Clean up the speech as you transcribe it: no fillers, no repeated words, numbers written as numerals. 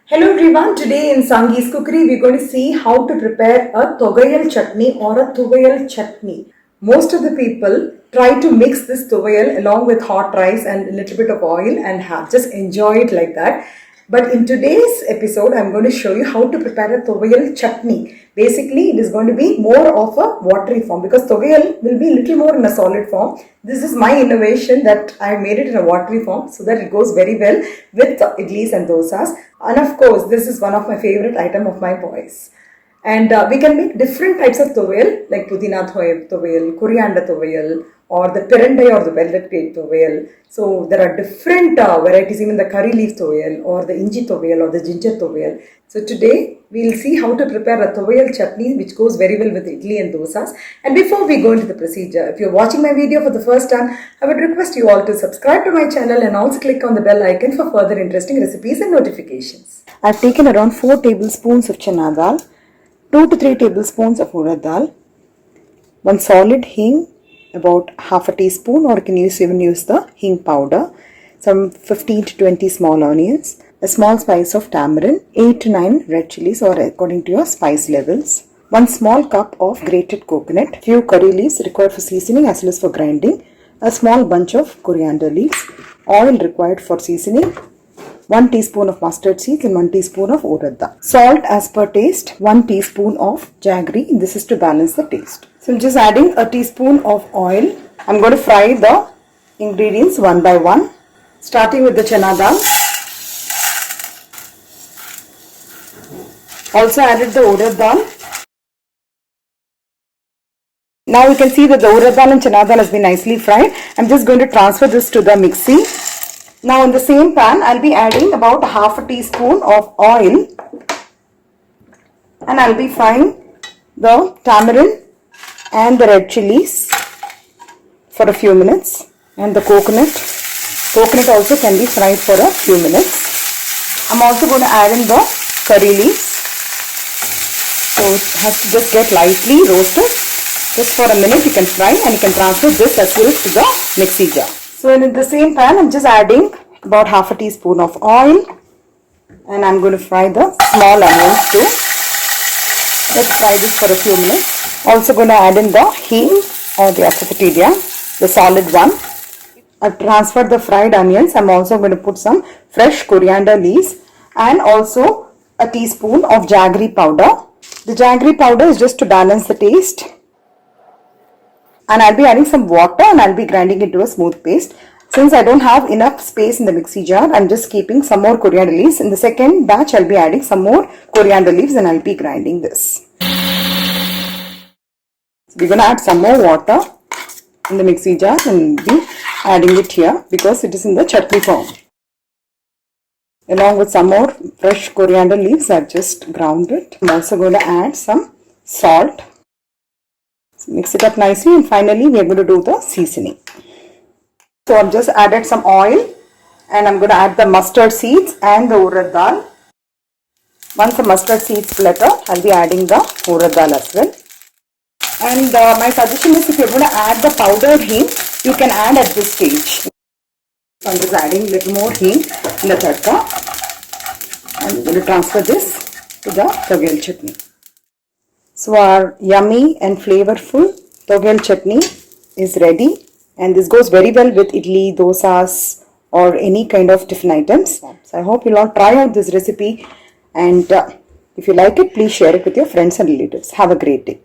Hello everyone, today in Sangee's Cookery we're going to see how to prepare a Togayal chutney or a Tuvayal chutney. Most of the people try to mix this Tuvayal along with hot rice and a little bit of oil and just enjoy it like that. But in today's episode, I'm going to show you how to prepare a Togayal chutney. Basically, it is going to be more of a watery form because Togayal will be a little more in a solid form. This is my innovation that I made it in a watery form so that it goes very well with idlis and dosas. And of course, this is one of my favorite item of my boys. And we can make different types of tuvail like pudina tuvail, coriander tuvail, or the perendai or the velvet cake tuvail. So there are different varieties, even the curry leaf tuvail or the inji tuvail or the ginger tuvail. So today we will see how to prepare a tuvail chutney which goes very well with idli and dosas. And before we go into the procedure, if you're watching my video for the first time, I would request you all to subscribe to my channel and also click on the bell icon for further interesting recipes and notifications. I've taken around 4 tablespoons of chana dal, 2 to 3 tablespoons of urad dal, 1 solid hing, about half a teaspoon, or you can even use the hing powder, some 15 to 20 small onions, a small slice of tamarind, 8 to 9 red chilies or according to your spice levels, 1 small cup of grated coconut, few curry leaves required for seasoning as well as for grinding, a small bunch of coriander leaves, oil required for seasoning, 1 teaspoon of mustard seeds and 1 teaspoon of urad dal. Salt as per taste, 1 teaspoon of jaggery. This is to balance the taste. So I'm just adding a teaspoon of oil. I'm going to fry the ingredients one by one, starting with the chana dal. Also added the urad dal. Now you can see that the urad dal and chana dal has been nicely fried. I'm just going to transfer this to the mixie. Now in the same pan, I'll be adding about half a teaspoon of oil and I'll be frying the tamarind and the red chilies for a few minutes, and the coconut. Coconut also can be fried for a few minutes. I'm also going to add in the curry leaves. So it has to just get lightly roasted. Just for a minute you can fry and you can transfer this as well to the mixie jar. So in the same pan, I'm just adding about half a teaspoon of oil and I'm going to fry the small onions too. Let's fry this for a few minutes. Also going to add in the hing or the asafoetida, the solid one. I've transferred the fried onions. I'm also going to put some fresh coriander leaves and also a teaspoon of jaggery powder. The jaggery powder is just to balance the taste. And I'll be adding some water and I'll be grinding it to a smooth paste. Since I don't have enough space in the mixie jar, I'm just keeping some more coriander leaves. In the second batch, I'll be adding some more coriander leaves and I'll be grinding this. So we're going to add some more water in the mixie jar and be adding it here because it is in the chutney form. Along with some more fresh coriander leaves, I've just ground it. I'm also going to add some salt. Mix it up nicely and finally we are going to do the seasoning. So I've just added some oil and I'm going to add the mustard seeds and the urad dal. Once the mustard seeds splatter, I'll be adding the urad dal as well. And my suggestion is if you're going to add the powdered hing, you can add at this stage. So I'm just adding a little more hing in the tadka. I'm going to transfer this to the Togayal chutney. So our yummy and flavorful Togayal chutney is ready, and this goes very well with idli, dosas or any kind of tiffin items. So I hope you'll all try out this recipe, and if you like it, please share it with your friends and relatives. Have a great day.